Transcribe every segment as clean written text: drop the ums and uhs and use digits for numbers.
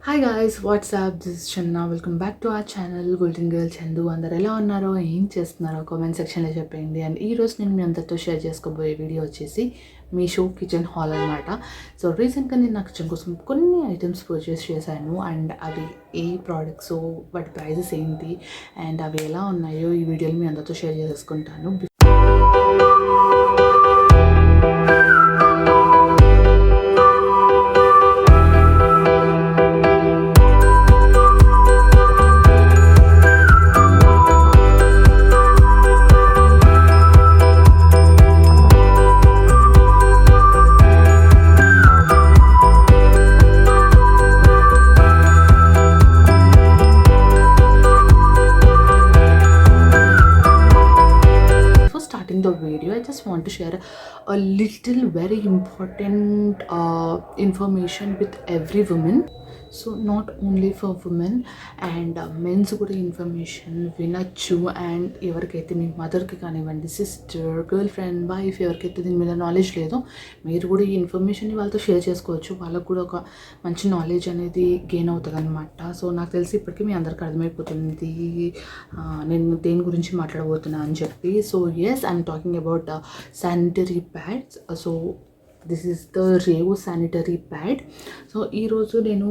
Hi guys, WhatsApp, this is Chandana. Welcome back to our channel golden girl Chandu. అందరు ఎలా ఉన్నారో, ఏం చేస్తున్నారో కామెంట్ సెక్షన్లో చెప్పండి. అండ్ ఈరోజు నేను మీ అందరితో షేర్ చేసుకోబోయే వీడియో వచ్చేసి మీషో కిచెన్ హాల్ అనమాట. సో రీసెంట్గా నేను నా కిచెన్ కోసం కొన్ని ఐటమ్స్ పర్చేస్ చేశాను. అండ్ అవి ఏ ప్రోడక్ట్స్, వాటి ప్రైజెస్ ఏంటి, అండ్ అవి ఎలా ఉన్నాయో ఈ వీడియోని మీ అందరితో షేర్ చేసుకుంటాను. The video, I just want to share a little very important information with every woman. So not only for women, and men's కూడా ఇన్ఫర్మేషన్ వినొచ్చు. అండ్ ఎవరికైతే మీ మదర్కి కానివ్వండి, సిస్టర్, గర్ల్ ఫ్రెండ్, వైఫ్, ఎవరికైతే దీని మీద నాలెడ్జ్ లేదో మీరు కూడా ఈ ఇన్ఫర్మేషన్ని వాళ్ళతో షేర్ చేసుకోవచ్చు. వాళ్ళకు కూడా ఒక మంచి నాలెడ్జ్ అనేది గెయిన్ అవుతుంది అనమాట. సో నాకు తెలిసి ఇప్పటికీ మీ అందరికీ అర్థమైపోతుంది నేను దేని గురించి మాట్లాడబోతున్నా అని చెప్పి. So yes, I'm talking about sanitary pads. So this is the Rio sanitary pad. సో ఈరోజు నేను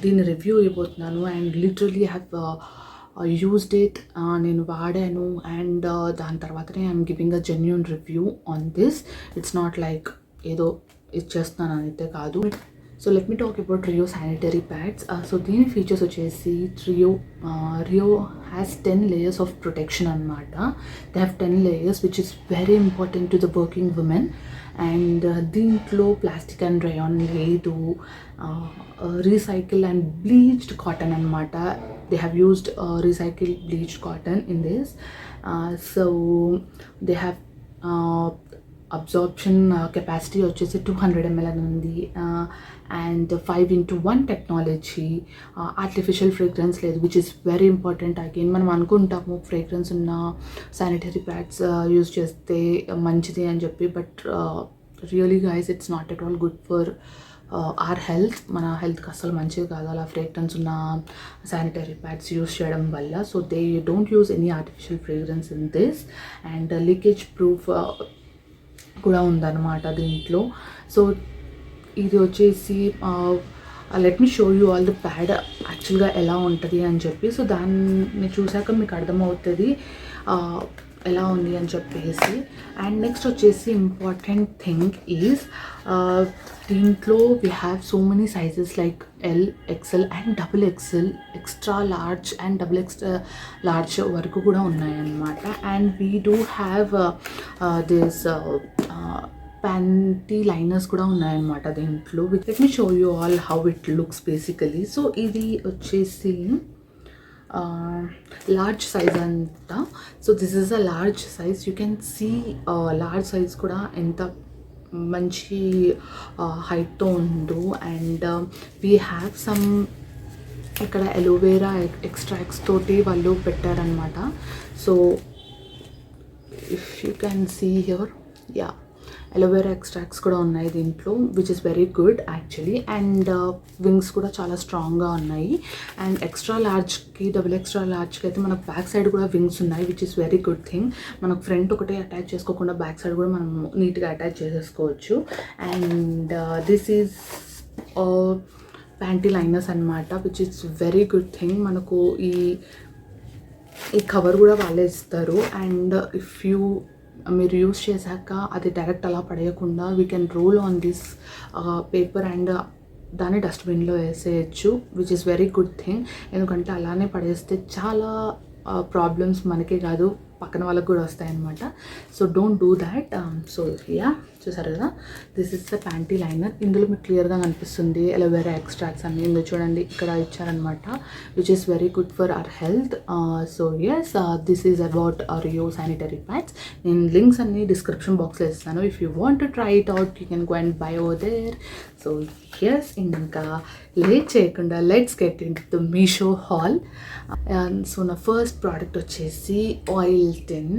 దీన్ని రివ్యూ ఇవ్వబోతున్నాను. And literally have used it, నేను వాడాను. అండ్ దాని తర్వాతనే I'm giving a genuine review on this. It's not like ఏదో ఇచ్చేస్తున్నాను అయితే కాదు. So let me talk about Rio sanitary pads. So దీని ఫీచర్స్ వచ్చేసి Rio has 10 layers of protection అనమాట. They have 10 layers which is very important to the working women. And దీంట్లో plastic and rayon లేదు, recycle and bleached cotton అనమాట. They have used recycle bleached cotton in this. So they have absorption capacity వచ్చేసి 200 ml అని ఉంది. And 5:1 technology. Artificial fragrance లేదు, which is very important. Again మనం అనుకుంటాము fragrance ఉన్న sanitary pads use చేస్తే మంచిది అని చెప్పి, but really guys it's not at all good for our health. మన హెల్త్కి అసలు మంచిది కాదు అలా ఫ్రేగ్రెన్స్ ఉన్న శానిటరీ ప్యాడ్స్ యూజ్ చేయడం వల్ల. So they don't use any artificial fragrance in this. And leakage proof కూడా ఉందన్నమాట దీంట్లో. సో ఇది వచ్చేసి let me show you all the pad యాక్చువల్గా ఎలా ఉంటుంది అని చెప్పి. సో దాన్ని చూసాక మీకు అర్థమవుతుంది ఎలా ఉంది అని చెప్పేసి. అండ్ నెక్స్ట్ వచ్చేసి ఇంపార్టెంట్ థింగ్ ఈజ్ దీంట్లో we have so many sizes like L, XL and double XL, extra large and double extra large వరకు కూడా ఉన్నాయన్నమాట. And we do have this panty liners కూడా ఉన్నాయన్నమాట దీంట్లో. Let me show you all how it looks basically. So ఇది వచ్చేసి large size అంట. So this is a large size. You can see large size కూడా ఎంత మంచి హైట్తో ఉందో. అండ్ వీ హ్యావ్ సమ్ ఇక్కడ అలోవేరా ఎక్స్ట్రాక్ట్స్ తోటి వాళ్ళు పెట్టారనమాట. So if you can see here, yeah, aloe vera extracts కూడా ఉన్నాయి దీంట్లో, which is very good actually. And wings కూడా చాలా స్ట్రాంగ్గా ఉన్నాయి. అండ్ ఎక్స్ట్రా లార్జ్కి, డబుల్ ఎక్స్ట్రా లార్జ్కి అయితే మనకు బ్యాక్ సైడ్ కూడా వింగ్స్ ఉన్నాయి, which is very good thing. మనకు ఫ్రంట్ ఒకటే అటాచ్ చేసుకోకుండా బ్యాక్ సైడ్ కూడా మనం నీట్గా అటాచ్ చేసేసుకోవచ్చు. And this is panty liners అనమాట, which is very good thing. మనకు ఈ కవర్ కూడా వాళ్ళే ఇస్తారు. అండ్ ఇఫ్ మీరు యూస్ చేశాక అది డైరెక్ట్ అలా పడేయకుండా we can roll on this paper and దాన్ని డస్ట్బిన్లో వేసేయచ్చు, which is very good thing. ఎందుకంటే అలానే పడేస్తే చాలా ప్రాబ్లమ్స్ మనకే కాదు పక్కన వాళ్ళకి కూడా వస్తాయన్నమాట. So don't do that. So yeah, చూసారు కదా, this is the panty liner. ఇందులో మీకు క్లియర్గా కనిపిస్తుంది అలోవెరా ఎక్స్ట్రాక్ట్స్ అన్ని ఇందులో చూడండి ఇక్కడ ఇచ్చారనమాట, which is very good for our health. So yes, this is about Rio sanitary pads. నేను లింక్స్ అన్ని డిస్క్రిప్షన్ బాక్స్లో ఇస్తాను. If you want to try it out you can go and buy over there. So yes, ఇంకా late చేయకుండా let's get in to the Meesho haul. So నా first product వచ్చేసి oil tin.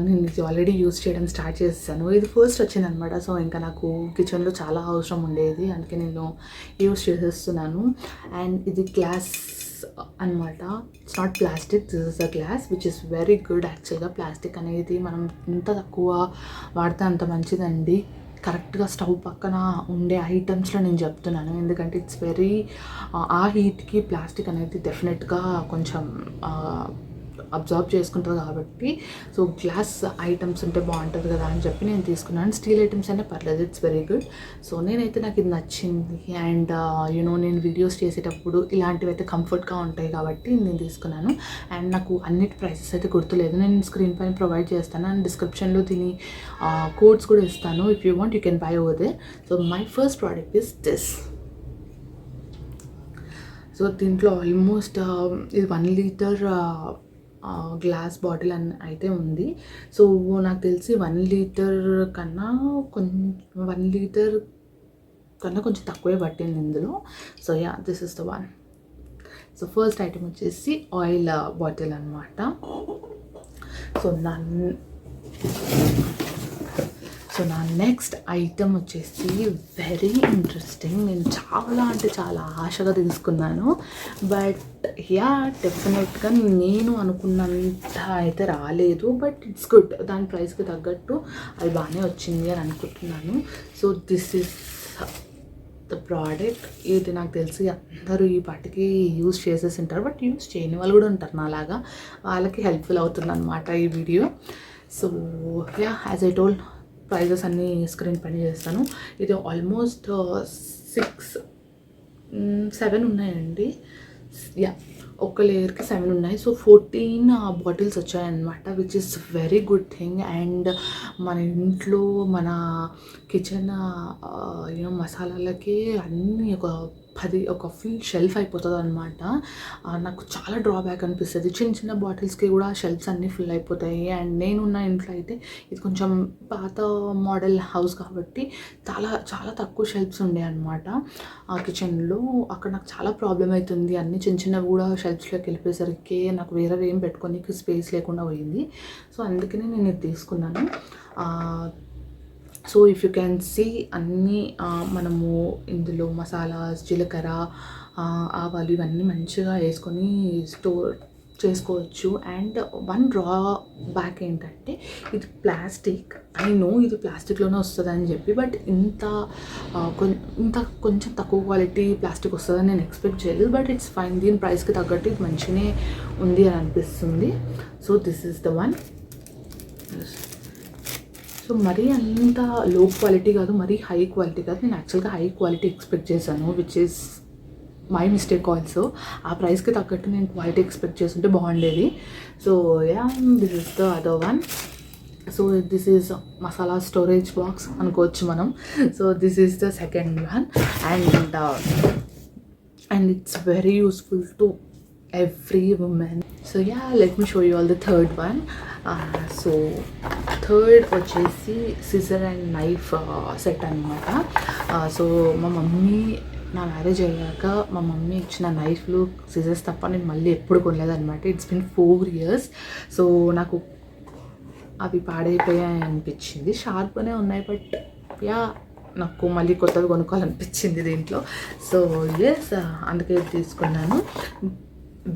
నేను ఇది ఆల్రెడీ యూజ్ చేయడం start చేస్తాను. ఇది first వచ్చిందనమాట అనమాట. సో ఇంకా నాకు కిచెన్లో చాలా అవసరం ఉండేది, అందుకే నేను యూస్ చేసేస్తున్నాను. అండ్ ఇది గ్లాస్ అనమాట, it's not plastic, this is a glass which is very good. యాక్చువల్గా ప్లాస్టిక్ అనేది మనం ఎంత తక్కువ వాడితే అంత మంచిదండి. కరెక్ట్గా స్టవ్ పక్కన ఉండే ఐటమ్స్లో నేను చెప్తున్నాను, ఎందుకంటే ఇట్స్ వెరీ ఆ హీట్కి ప్లాస్టిక్ అనేది డెఫినెట్గా కొంచెం అబ్జర్వ్ చేసుకుంటుంది కాబట్టి, సో గ్లాస్ ఐటమ్స్ ఉంటే బాగుంటుంది కదా అని చెప్పి నేను తీసుకున్నాను. స్టీల్ ఐటమ్స్ అయినా పర్లేదు, ఇట్స్ వెరీ గుడ్. సో నేనైతే నాకు ఇది నచ్చింది. అండ్ యూనో నేను వీడియోస్ చేసేటప్పుడు ఇలాంటివి అయితే కంఫర్ట్గా ఉంటాయి కాబట్టి నేను తీసుకున్నాను. అండ్ నాకు అన్నిటి ప్రైసెస్ అయితే గుర్తులేదు, నేను స్క్రీన్ పైన ప్రొవైడ్ చేస్తాను అండ్ డిస్క్రిప్షన్లో దీని కోడ్స్ కూడా ఇస్తాను. If you want you can buy over there. So my first product is this. So దీంట్లో ఆల్మోస్ట్ ఇది 1 లీటర్ గ్లాస్ బాటిల్ అని అయితే ఉంది. సో నాకు తెలిసి 1 లీటర్ కన్నా 1 లీటర్ కన్నా కొంచెం తక్కువే పట్టింది ఇందులో. So yeah, this is the one. So first item వచ్చేసి ఆయిల్ బాటిల్ అనమాట. సో నా నెక్స్ట్ ఐటమ్ వచ్చేసి వెరీ ఇంట్రెస్టింగ్. నేను చాలా అంటే చాలా ఆశగా తీసుకున్నాను, బట్ యా డెఫినెట్గా నేను అనుకున్నంత అయితే రాలేదు, బట్ ఇట్స్ గుడ్. దాని ప్రైస్కి తగ్గట్టు అది బాగానే వచ్చింది అని అనుకుంటున్నాను. So this is the product. ఇది నాకు తెలిసి అందరూ ఈ పాటికి యూజ్ చేసేసి ఉంటారు, బట్ యూజ్ చేయని వాళ్ళు కూడా ఉంటారు నాలాగా, వాళ్ళకి హెల్ప్ఫుల్ అవుతుంది అనమాట ఈ video. So yeah, as I told, prices అన్నీ స్క్రీన్ పైన చేస్తాను. ఇది ఆల్మోస్ట్ 7 ఉన్నాయండి. యా, ఒక లేయర్కి 7 ఉన్నాయి. సో 14 బాటిల్స్ వచ్చాయన్నమాట, which is very good thing. And మన ఇంట్లో మన కిచెన్ యూనో మసాలాలకి అన్నీ ఒక ఫుల్ షెల్ఫ్ అయిపోతుంది అనమాట. నాకు చాలా డ్రాబ్యాక్ అనిపిస్తుంది, చిన్న చిన్న బాటిల్స్కి కూడా షెల్ఫ్స్ అన్నీ ఫుల్ అయిపోతాయి. అండ్ నేనున్న ఇంట్లో అయితే ఇది కొంచెం పాత మోడల్ హౌస్ కాబట్టి చాలా చాలా తక్కువ షెల్ఫ్స్ ఉండే అనమాట ఆ కిచెన్లో. అక్కడ నాకు చాలా ప్రాబ్లం అవుతుంది, అన్ని చిన్న చిన్నవి కూడా షెల్ఫ్స్లోకి వెళ్ళిపోయేసరికి నాకు వేరే ఏం పెట్టుకోనికి స్పేస్ లేకుండా పోయింది. సో అందుకనే నేను ఇది తీసుకున్నాను. So if you can see అన్నీ మనము ఇందులో మసాలాస్, జీలకర్ర, ఆవాలు ఇవన్నీ మంచిగా వేసుకొని స్టోర్ చేసుకోవచ్చు. అండ్ వన్ డ్రా బ్యాక్ ఏంటంటే ఇది ప్లాస్టిక్. ఐ నో ఇది ప్లాస్టిక్లోనే వస్తుంది అని చెప్పి, బట్ ఇంత కొంచెం తక్కువ క్వాలిటీ ప్లాస్టిక్ వస్తుందని నేను ఎక్స్పెక్ట్ చేయలేదు, బట్ ఇట్స్ ఫైన్. దీని ప్రైస్కి తగ్గట్టు ఇది మంచిగానే ఉంది అని అనిపిస్తుంది. So this is the one. So మరీ అంత లో క్వాలిటీ కాదు, మరీ హై క్వాలిటీ కాదు. నేను యాక్చువల్గా హై క్వాలిటీ ఎక్స్పెక్ట్ చేశాను, which is my mistake also. ఆ ప్రైస్కి తగ్గట్టు నేను క్వాలిటీ ఎక్స్పెక్ట్ చేస్తుంటే బాగుండేది. So yeah, this is the other one. So this is masala storage box అనుకోవచ్చు మనం. So this is the second one. And it's very useful to every woman. So yeah, let me show you all the third one. So third వచ్చేసి scissor and knife set అనమాట. So మా mummy నా marriage అయ్యాక మా mummy ఇచ్చిన నైఫ్లు, scissors తప్ప నేను మళ్ళీ ఎప్పుడు కొనలేదన్నమాట. It's been 4 years. సో నాకు అవి పాడైపోయాయి అనిపించింది. షార్ప్గానే ఉన్నాయి, బట్ యా నాకు మళ్ళీ కొత్తది కొనుక్కోవాలనిపించింది దీంట్లో. సో ఎస్, అందుకే తీసుకున్నాను.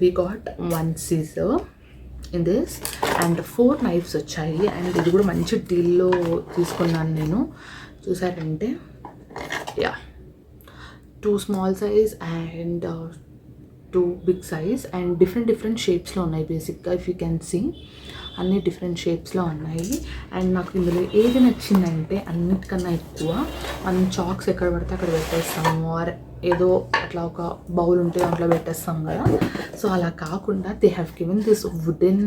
we got 1 scissor in this and 4 knives వచ్చాయి. అండ్ ఇది కూడా మంచి డీల్లో తీసుకున్నాను నేను, చూసారంటే. Yeah, 2 small size and 2 big size and different షేప్స్లో ఉన్నాయి. బేసిక్గా ఇఫ్ యూ కెన్ సీ అన్ని డిఫరెంట్ షేప్స్లో ఉన్నాయి. అండ్ నాకు ఇందులో ఏది నచ్చిందంటే అన్నిటికన్నా ఎక్కువ మనం చాక్స్ ఎక్కడ పడితే అక్కడ పెట్టేస్తాము, ఆర్ ఏదో అట్లా ఒక బౌల్ ఉంటే దాంట్లో పెట్టేస్తాం కదా. సో అలా కాకుండా they have given this wooden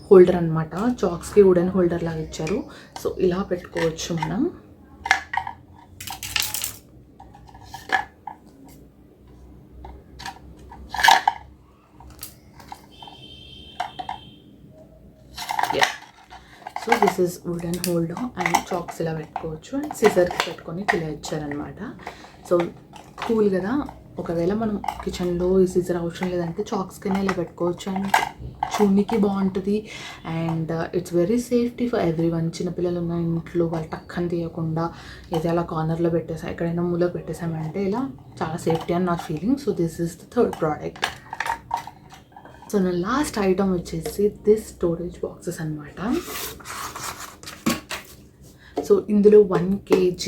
holder అనమాట. చాక్స్కి వుడెన్ హోల్డర్ లాగా ఇచ్చారు. సో ఇలా పెట్టుకోవచ్చు మనం. So this is wooden holder and chalks ఇలా పెట్టుకోవచ్చు. అండ్ సిజర్కి పెట్టుకొని ఇలా ఇచ్చారనమాట. సో కూల్ కదా, ఒకవేళ మనం కిచెన్లో ఈ సీజర్ అవసరం లేదంటే చాక్స్కైనా ఇలా పెట్టుకోవచ్చు అండ్ చూడనికి బాగుంటుంది and it's very safety for every one. చిన్నపిల్లలు ఉన్న ఇంట్లో వాళ్ళు టక్కని తీయకుండా ఏదో అలా కార్నర్లో పెట్టేసాం, ఎక్కడైనా మూలకు పెట్టేసామంటే ఇలా చాలా సేఫ్టీ అని నా feeling. So this is the third product. So నా లాస్ట్ ఐటమ్ వచ్చేసి దిస్ స్టోరేజ్ బాక్సెస్ అనమాట. సో ఇందులో 1 kg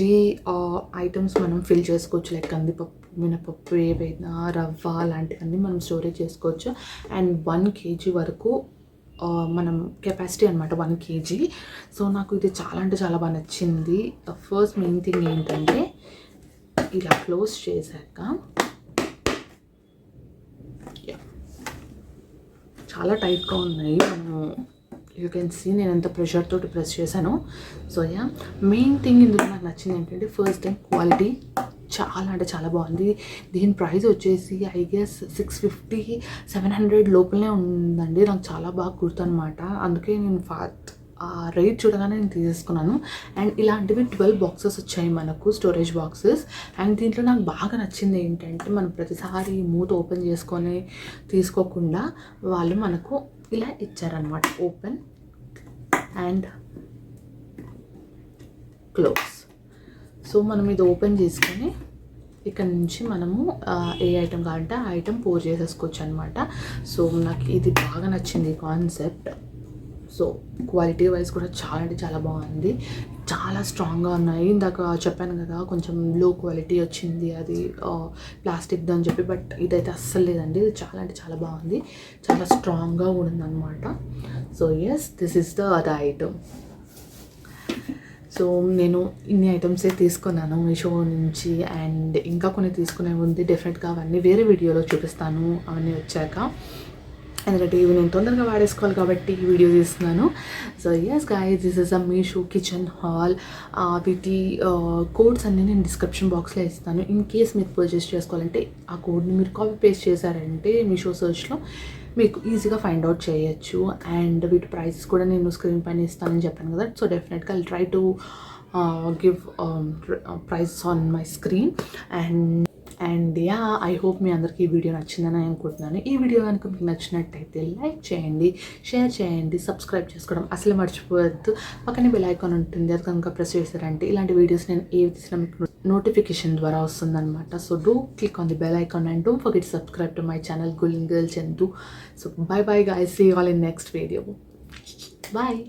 ఐటమ్స్ మనం ఫిల్ చేసుకోవచ్చు, లైక్ కందిపప్పు, మినపప్పు, ఏవైనా రవ్వ లాంటివన్నీ మనం స్టోరేజ్ చేసుకోవచ్చు. అండ్ 1 kg వరకు మనం కెపాసిటీ అనమాట 1 kg. సో నాకు ఇది చాలా అంటే చాలా బాగా నచ్చింది. ఫస్ట్ మెయిన్ థింగ్ ఏంటంటే ఇలా క్లోజ్ చేశాక చాలా టైట్గా ఉన్నాయి. మనము యూ కెన్ సీ నేను ఎంత ప్రెషర్ తోటి ప్రెస్ చేశాను. సో మెయిన్ థింగ్ ఇందులో నాకు నచ్చింది ఏంటంటే ఫస్ట్ థింగ్ క్వాలిటీ చాలా అంటే చాలా బాగుంది. దీని ప్రైస్ వచ్చేసి ఐ గెస్ 650-700 లోపలనే ఉందండి. నాకు చాలా బాగా గుర్తు, అందుకే నేను ఆ రేట్ చూడగానే నేను తీసేసుకున్నాను. అండ్ ఇలాంటివి 12 బాక్సెస్ వచ్చాయి మనకు, స్టోరేజ్ బాక్సెస్. అండ్ దీంట్లో నాకు బాగా నచ్చింది ఏంటంటే మనం ప్రతిసారి మూత ఓపెన్ చేసుకొని తీసుకోకుండా వాళ్ళు మనకు ఇలా ఇచ్చారనమాట, ఓపెన్ అండ్ క్లోజ్. సో మనం ఇది ఓపెన్ చేసుకొని ఇక్కడ నుంచి మనము ఏ ఐటెం కావాలంటే ఆ ఐటెం పోర్ చేసేసుకోవచ్చు అనమాట. సో నాకు ఇది బాగా నచ్చింది కాన్సెప్ట్. సో క్వాలిటీ వైజ్ కూడా చాలా అంటే చాలా బాగుంది, చాలా స్ట్రాంగ్గా ఉన్నాయి. ఇందాక చెప్పాను కదా కొంచెం లో క్వాలిటీ వచ్చింది అది ప్లాస్టిక్ది అని చెప్పి, బట్ ఇదైతే అస్సలు లేదండి. ఇది చాలా అంటే చాలా బాగుంది, చాలా స్ట్రాంగ్గా కూడా ఉందన్నమాట. So yes, this is the other item. So నేను ఇన్ని ఐటమ్సే తీసుకున్నాను మీషో నుంచి, అండ్ ఇంకా కొన్ని తీసుకునే ఉంది. డెఫినెట్గా అవన్నీ వేరే వీడియోలో చూపిస్తాను అవన్నీ వచ్చాక, ఎందుకంటే ఇవి నేను తొందరగా వాడేసుకోవాలి కాబట్టి ఈ వీడియో తీస్తున్నాను. So yes guys, this is a Meesho kitchen haul. వీటి కోడ్స్ అన్నీ నేను డిస్క్రిప్షన్ బాక్స్లో ఇస్తాను. ఇన్ కేస్ మీరు పర్చేస్ చేసుకోవాలంటే ఆ కోడ్ని మీరు కాపీ పేస్ట్ చేశారంటే మీషో సర్చ్లో మీకు ఈజీగా ఫైండ్ అవుట్ చేయొచ్చు. అండ్ వీటి ప్రైసెస్ కూడా నేను స్క్రీన్ పైన ఇస్తానని చెప్పాను కదా. సో డెఫినెట్గా I'll try to give prices on my screen. And I hope మీ అందరికీ ఈ వీడియో నచ్చిందని అనుకుంటున్నాను. ఈ వీడియో కనుక మీకు నచ్చినట్టయితే లైక్ చేయండి, షేర్ చేయండి, సబ్స్క్రైబ్ చేసుకోవడం అసలు మర్చిపోవద్దు. పక్కనే బెల్ ఐకాన్ ఉంటుంది, అది కనుక ప్రెస్ చేశారంటే ఇలాంటి వీడియోస్ నేను ఏవి తీసినా మీకు నోటిఫికేషన్ ద్వారా వస్తుందన్నమాట. So do click on the bell icon and don't forget to subscribe to my channel Gulin Girl Chandu. So bye bye guys, see you all in next video. Bye.